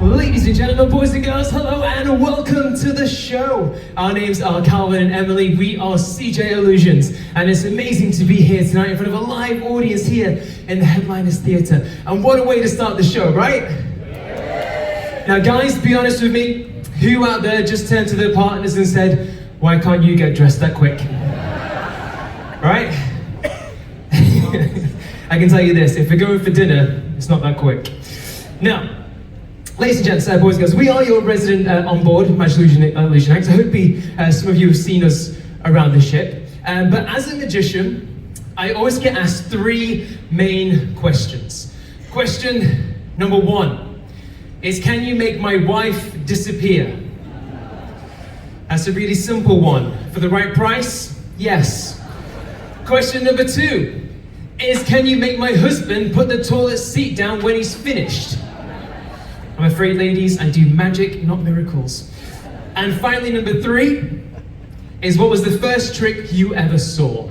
Ladies and gentlemen, boys and girls, hello and welcome to the show. Our names are Calvin and Emily. We are CJ Illusions, and it's amazing to be here tonight in front of a live audience here in the Headliners Theatre. And what a way to start the show, right? Yeah. Now guys, be honest with me, who out there just turned to their partners and said, why can't you get dressed that quick? Right? I can tell you this, if we're going for dinner, it's not that quick. Now, ladies and gents, boys and girls, we are your resident on board Magic Illusion Acts. I hope some of you have seen us around the ship. But as a magician, I always get asked three main questions. Question number one is, can you make my wife disappear? That's a really simple one. For the right price? Yes. Question number two is, can you make my husband put the toilet seat down when he's finished? I'm afraid, ladies, I do magic, not miracles. And finally, number three is, what was the first trick you ever saw?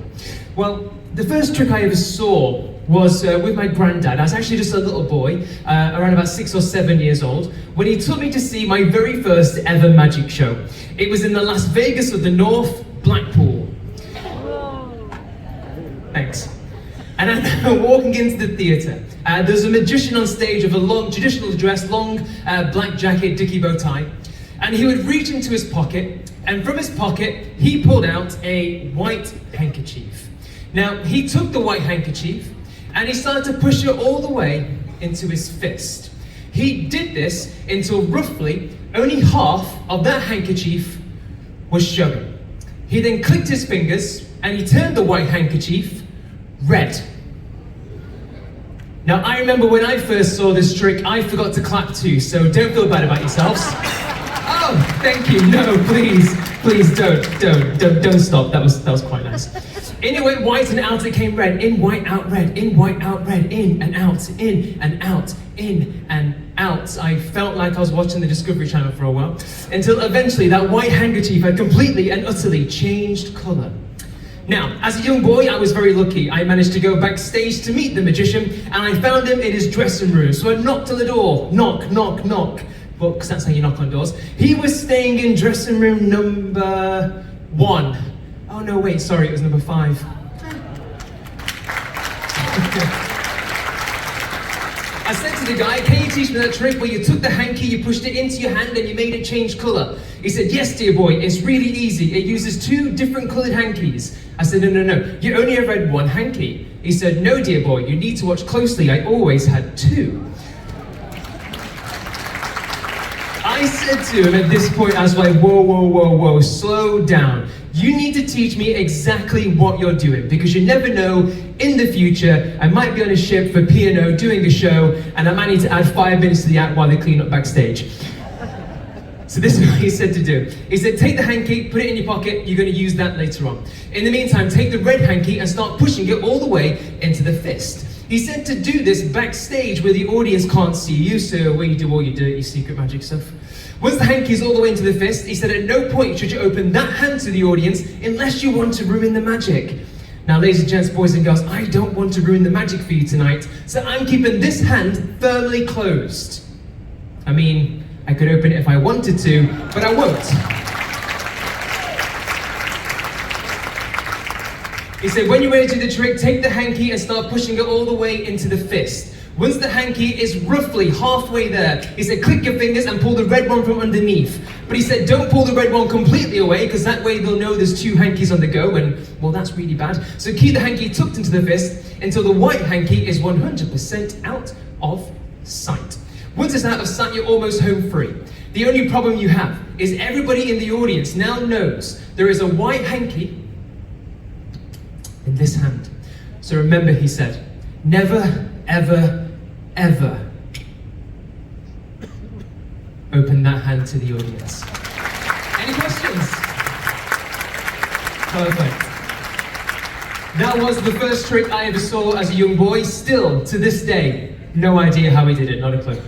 Well, the first trick I ever saw was with my granddad. I was actually just a little boy, around about 6 or 7 years old, when he took me to see my very first ever magic show. It was in the Las Vegas of the North, Blackpool. Thanks. And I'm walking into the theatre. There's a magician on stage with a long, traditional dress, long black jacket, dicky bow tie. And he would reach into his pocket, and from his pocket, he pulled out a white handkerchief. Now, he took the white handkerchief, and he started to push it all the way into his fist. He did this until roughly only half of that handkerchief was showing. He then clicked his fingers, and he turned the white handkerchief red. Now, I remember when I first saw this trick, I forgot to clap too, so don't feel bad about yourselves. Oh, thank you. No, please don't stop. That was quite nice. In it went white and out it came red. In, white, out, red. In, white, out, red. In and out, in and out, in and out. I felt like I was watching the Discovery Channel for a while, until eventually that white handkerchief had completely and utterly changed colour. Now, as a young boy, I was very lucky. I managed to go backstage to meet the magician, and I found him in his dressing room. So I knocked on the door, knock, knock, knock. Well, because that's how you knock on doors. He was staying in dressing room number 1. Oh no, wait, sorry, it was number 5. I said to the guy, can you teach me that trick where you took the hanky, you pushed it into your hand and you made it change colour? He said, yes, dear boy, it's really easy. It uses 2 different coloured hankies. I said, no, you only ever had 1 hanky. He said, no, dear boy, you need to watch closely. I always had 2. I said to him at this point, I was like, whoa, slow down. You need to teach me exactly what you're doing, because you never know, in the future, I might be on a ship for P&O doing a show, and I might need to add 5 minutes to the act while they clean up backstage. So this is what he said to do. He said, take the hanky, put it in your pocket, you're going to use that later on. In the meantime, take the red hanky and start pushing it all the way into the fist. He said to do this backstage where the audience can't see you, so where you do all your dirty secret magic stuff. Once the hanky is all the way into the fist, he said at no point should you open that hand to the audience unless you want to ruin the magic. Now, ladies and gents, boys and girls, I don't want to ruin the magic for you tonight, so I'm keeping this hand firmly closed. I mean, I could open it if I wanted to, but I won't. He said, when you're ready to do the trick, take the hanky and start pushing it all the way into the fist. Once the hanky is roughly halfway there, he said, click your fingers and pull the red one from underneath. But he said, don't pull the red one completely away, because that way they'll know there's 2 hankies on the go, and, well, that's really bad. So keep the hanky tucked into the fist until the white hanky is 100% out of sight. Once it's out of sight, you're almost home free. The only problem you have is everybody in the audience now knows there is a white hanky in this hand. So remember, he said, never, ever, ever open that hand to the audience. Any questions? Perfect. That was the first trick I ever saw as a young boy. Still, to this day, no idea how he did it, not a clue.